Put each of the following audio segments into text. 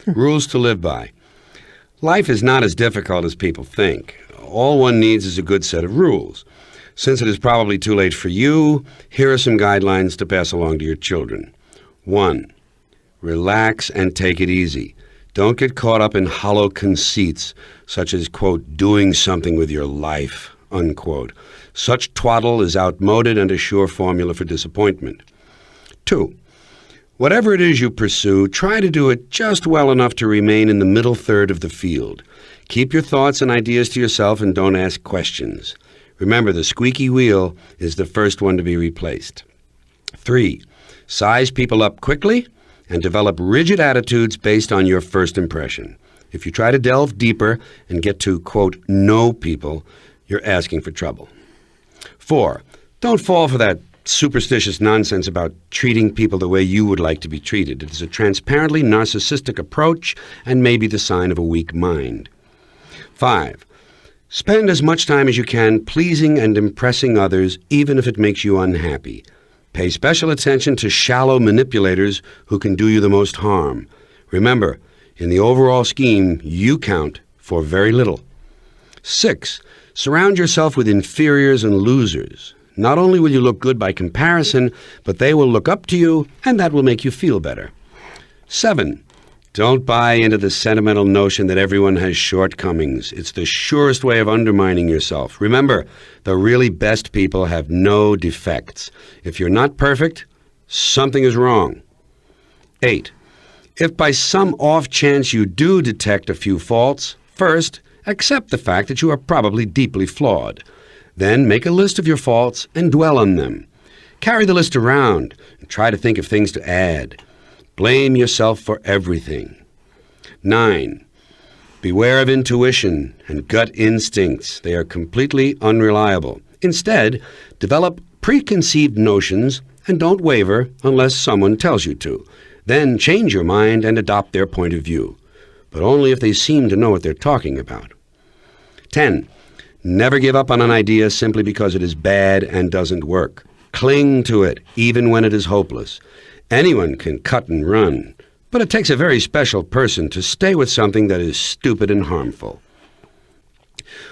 Rules to live by. Life is not as difficult as people think. All one needs is a good set of rules. Since it is probably too late for you, here are some guidelines to pass along to your children. 1. Relax and take it easy. Don't get caught up in hollow conceits, such as, quote, doing something with your life, unquote. Such twaddle is outmoded and a sure formula for disappointment. 2. Whatever it is you pursue, try to do it just well enough to remain in the middle third of the field. Keep your thoughts and ideas to yourself and don't ask questions. Remember, the squeaky wheel is the first one to be replaced. 3. Size people up quickly and develop rigid attitudes based on your first impression. If you try to delve deeper and get to, quote, know people, you're asking for trouble. 4. Don't fall for that superstitious nonsense about treating people the way you would like to be treated. It is a transparently narcissistic approach and may be the sign of a weak mind. 5. Spend as much time as you can pleasing and impressing others, even if it makes you unhappy. Pay special attention to shallow manipulators who can do you the most harm. Remember, in the overall scheme, you count for very little. 6. Surround yourself with inferiors and losers. Not only will you look good by comparison, but they will look up to you, and that will make you feel better. 7. Don't buy into the sentimental notion that everyone has shortcomings. It's the surest way of undermining yourself. Remember, the really best people have no defects. If you're not perfect, something is wrong. 8. If by some off chance you do detect a few faults, first, accept the fact that you are probably deeply flawed. Then make a list of your faults and dwell on them. Carry the list around and try to think of things to add. Blame yourself for everything. 9. Beware of intuition and gut instincts. They are completely unreliable. Instead, develop preconceived notions and don't waver unless someone tells you to. Then change your mind and adopt their point of view, but only if they seem to know what they're talking about. 10. Never give up on an idea simply because it is bad and doesn't work. Cling to it, even when it is hopeless. Anyone can cut and run, but it takes a very special person to stay with something that is stupid and harmful.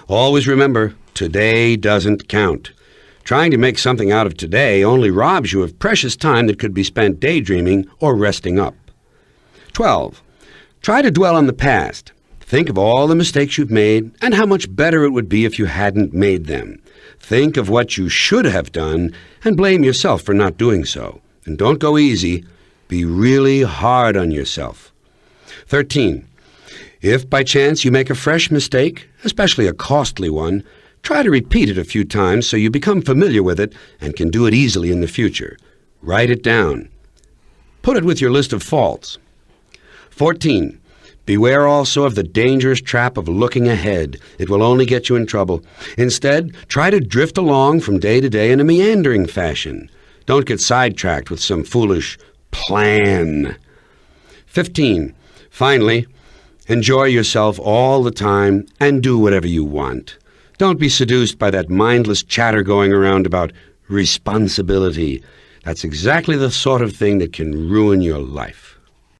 Always remember, today doesn't count. Trying to make something out of today only robs you of precious time that could be spent daydreaming or resting up. 12. Try to dwell on the past. Think of all the mistakes you've made and how much better it would be if you hadn't made them. Think of what you should have done and blame yourself for not doing so. And don't go easy. Be really hard on yourself. 13. If by chance you make a fresh mistake, especially a costly one, try to repeat it a few times so you become familiar with it and can do it easily in the future. Write it down. Put it with your list of faults. 14. Beware also of the dangerous trap of looking ahead. It will only get you in trouble. Instead, try to drift along from day to day in a meandering fashion. Don't get sidetracked with some foolish plan. 15. Finally, enjoy yourself all the time and do whatever you want. Don't be seduced by that mindless chatter going around about responsibility. That's exactly the sort of thing that can ruin your life.